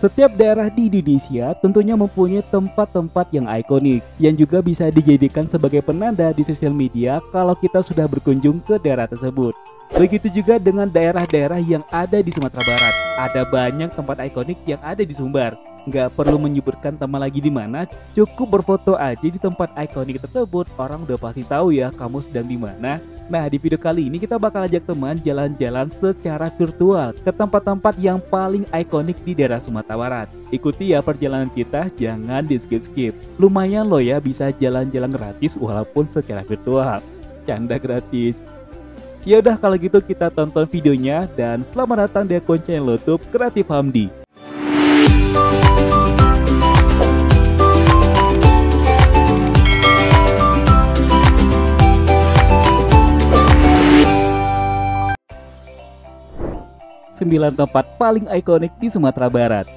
Setiap daerah di Indonesia tentunya mempunyai tempat-tempat yang ikonik yang juga bisa dijadikan sebagai penanda di sosial media kalau kita sudah berkunjung ke daerah tersebut. Begitu juga dengan daerah-daerah yang ada di Sumatera Barat. Ada banyak tempat ikonik yang ada di Sumbar. Nggak perlu menyebutkan tema lagi di mana, cukup berfoto aja di tempat ikonik tersebut, orang udah pasti tahu ya kamu sedang di mana. Nah, di video kali ini kita bakal ajak teman jalan-jalan secara virtual ke tempat-tempat yang paling ikonik di daerah Sumatera Barat. Ikuti ya perjalanan kita, jangan di skip-skip. Lumayan loh ya bisa jalan-jalan gratis walaupun secara virtual. Canda gratis. Ya udah kalau gitu kita tonton videonya dan selamat datang di akun channel YouTube Kreatif Hamdi. Sembilan tempat paling ikonik di Sumatera Barat.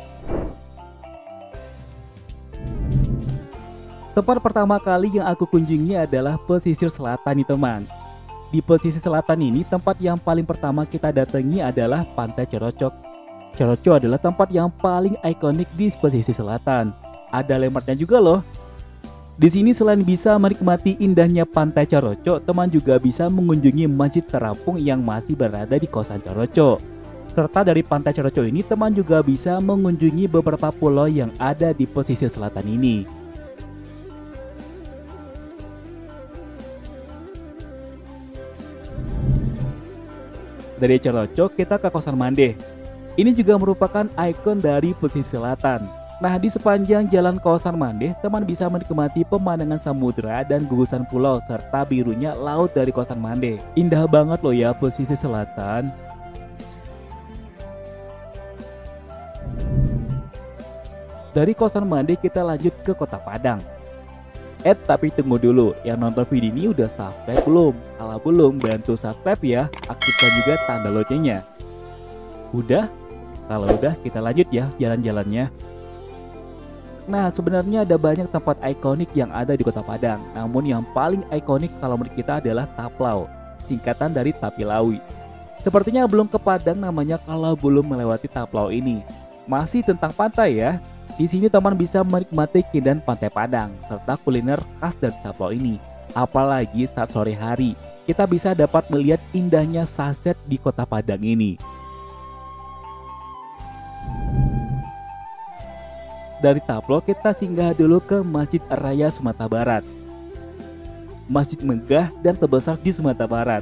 Tempat pertama kali yang aku kunjungi adalah pesisir selatan nih teman. Di pesisir selatan ini tempat yang paling pertama kita datangi adalah Pantai Corocok. Corocok adalah tempat yang paling ikonik di pesisir selatan. Ada landmarknya juga loh. Di sini selain bisa menikmati indahnya Pantai Corocok, teman juga bisa mengunjungi Masjid Terapung yang masih berada di kawasan Corocok. Serta dari Pantai Corocok ini teman juga bisa mengunjungi beberapa pulau yang ada di pesisir selatan ini. Dari Corocok kita ke Kosan Mandeh. Ini juga merupakan ikon dari pesisir selatan. Nah, di sepanjang jalan Kosan Mandeh, teman bisa menikmati pemandangan samudera dan gugusan pulau serta birunya laut dari Kosan Mandeh. Indah banget loh ya pesisir selatan. Dari Kosan Mandeh kita lanjut ke Kota Padang. Tapi tunggu dulu, yang nonton video ini udah subscribe belum? Kalau belum, bantu subscribe ya, aktifkan juga tanda loncengnya. Udah? Kalau udah, kita lanjut ya jalan-jalannya. Nah, sebenarnya ada banyak tempat ikonik yang ada di Kota Padang. Namun yang paling ikonik kalau menurut kita adalah Taplau, singkatan dari Tapilawi. Sepertinya belum ke Padang namanya kalau belum melewati Taplau ini. Masih tentang pantai ya. Di sini teman bisa menikmati keindahan Pantai Padang serta kuliner khas dari Taplau ini. Apalagi saat sore hari, kita bisa dapat melihat indahnya sunset di Kota Padang ini. Dari Taplau kita singgah dulu ke Masjid Raya Sumatera Barat. Masjid megah dan terbesar di Sumatera Barat.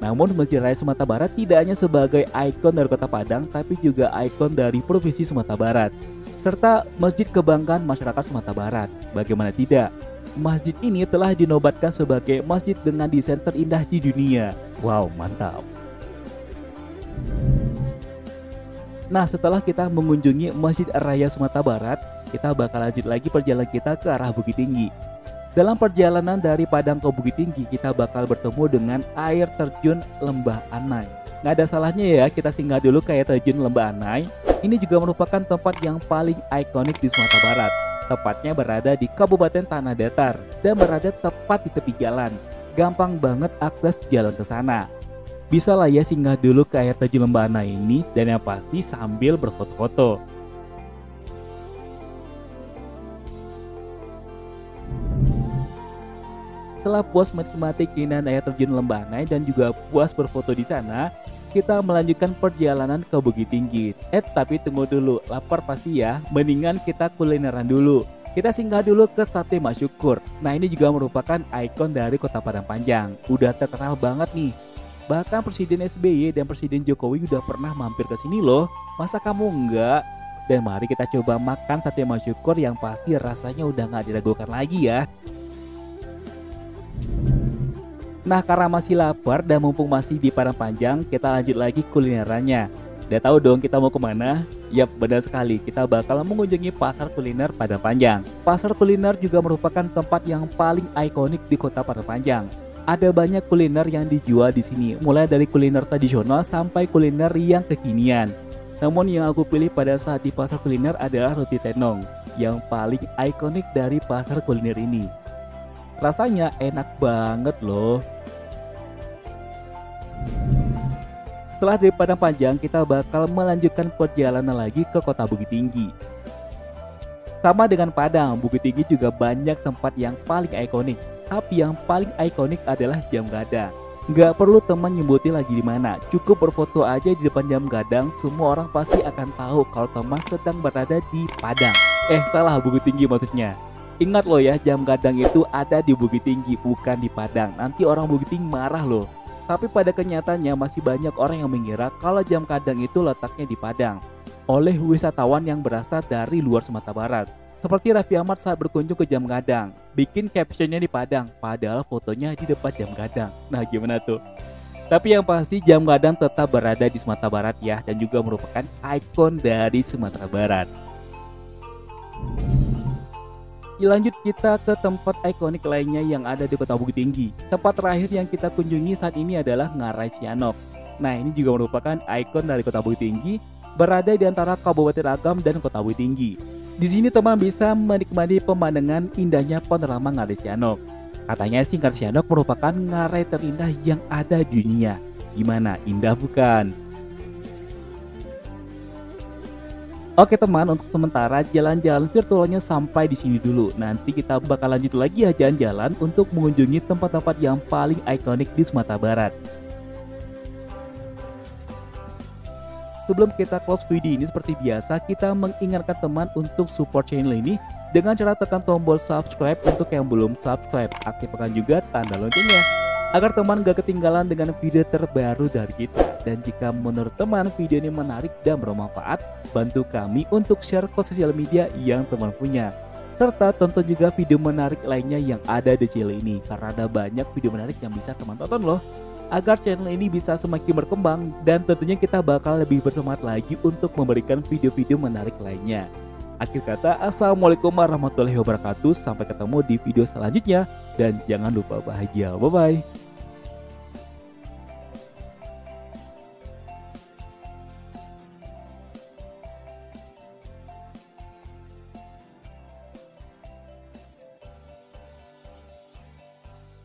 Namun Masjid Raya Sumatera Barat tidak hanya sebagai ikon dari Kota Padang, tapi juga ikon dari Provinsi Sumatera Barat, serta masjid kebanggaan masyarakat Sumatera Barat. Bagaimana tidak, masjid ini telah dinobatkan sebagai masjid dengan desain terindah di dunia. Wow, mantap. Nah, setelah kita mengunjungi Masjid Raya Sumatera Barat, kita bakal lanjut lagi perjalanan kita ke arah Bukit Tinggi. Dalam perjalanan dari Padang ke Bukit Tinggi, kita bakal bertemu dengan air terjun Lembah Anai. Nggak ada salahnya ya kita singgah dulu ke air terjun Lembah Anai. Ini juga merupakan tempat yang paling ikonik di Sumatera Barat. Tepatnya berada di Kabupaten Tanah Datar dan berada tepat di tepi jalan. Gampang banget akses jalan ke sana. Bisa lah ya singgah dulu ke air terjun Lembah Anai ini dan yang pasti sambil berfoto-foto. Setelah puas menikmati keindahan air terjun Lembah Anai dan juga puas berfoto di sana, kita melanjutkan perjalanan ke Bukit Tinggi. Tapi tunggu dulu, lapar pasti ya. Mendingan kita kulineran dulu. Kita singgah dulu ke Sate Mak Syukur. Nah, ini juga merupakan ikon dari Kota Padang Panjang. Udah terkenal banget nih. Bahkan Presiden SBY dan Presiden Jokowi udah pernah mampir ke sini loh. Masa kamu enggak? Dan mari kita coba makan Sate Mak Syukur yang pasti rasanya udah nggak diragukan lagi ya. Nah, karena masih lapar dan mumpung masih di Padang Panjang, kita lanjut lagi kulinerannya. Udah tahu dong kita mau kemana? Yap, benar sekali, kita bakal mengunjungi pasar kuliner Padang Panjang. Pasar kuliner juga merupakan tempat yang paling ikonik di Kota Padang Panjang. Ada banyak kuliner yang dijual di sini, mulai dari kuliner tradisional sampai kuliner yang kekinian. Namun yang aku pilih pada saat di pasar kuliner adalah roti tenong, yang paling ikonik dari pasar kuliner ini. Rasanya enak banget loh. Setelah dari Padang Panjang, kita bakal melanjutkan perjalanan lagi ke kota Bukit Tinggi. Sama dengan Padang, Bukit Tinggi juga banyak tempat yang paling ikonik. Tapi yang paling ikonik adalah Jam Gadang. Nggak perlu teman nyebutin lagi di mana, cukup berfoto aja di depan Jam Gadang, semua orang pasti akan tahu kalau teman sedang berada di Padang. Salah, Bukit Tinggi maksudnya. Ingat loh ya, Jam Gadang itu ada di Bukit Tinggi, bukan di Padang. Nanti orang Bukit Tinggi marah loh. Tapi pada kenyataannya masih banyak orang yang mengira kalau Jam Gadang itu letaknya di Padang oleh wisatawan yang berasal dari luar Sumatera Barat. Seperti Raffi Ahmad saat berkunjung ke Jam Gadang, bikin captionnya di Padang, padahal fotonya di depan Jam Gadang. Nah gimana tuh? Tapi yang pasti Jam Gadang tetap berada di Sumatera Barat ya, dan juga merupakan ikon dari Sumatera Barat. Lanjut kita ke tempat ikonik lainnya yang ada di kota Bukit Tinggi. Tempat terakhir yang kita kunjungi saat ini adalah Ngarai Sianok. Nah ini juga merupakan ikon dari kota Bukit Tinggi, berada di antara Kabupaten Agam dan kota Bukit Tinggi. Di sini teman bisa menikmati pemandangan indahnya panorama Ngarai Sianok. Katanya sih Ngarai Sianok merupakan ngarai terindah yang ada di dunia. Gimana, indah bukan? Oke teman, untuk sementara jalan-jalan virtualnya sampai di sini dulu. Nanti kita bakal lanjut lagi ya jalan-jalan untuk mengunjungi tempat-tempat yang paling ikonik di Sumatera Barat. Sebelum kita close video ini, seperti biasa kita mengingatkan teman untuk support channel ini dengan cara tekan tombol subscribe untuk yang belum subscribe. Aktifkan juga tanda loncengnya agar teman gak ketinggalan dengan video terbaru dari kita. Dan jika menurut teman video ini menarik dan bermanfaat, bantu kami untuk share ke sosial media yang teman punya. Serta tonton juga video menarik lainnya yang ada di channel ini, karena ada banyak video menarik yang bisa teman tonton loh, agar channel ini bisa semakin berkembang, dan tentunya kita bakal lebih bersemangat lagi untuk memberikan video-video menarik lainnya. Akhir kata, assalamualaikum warahmatullahi wabarakatuh. Sampai ketemu di video selanjutnya, dan jangan lupa bahagia. Bye bye.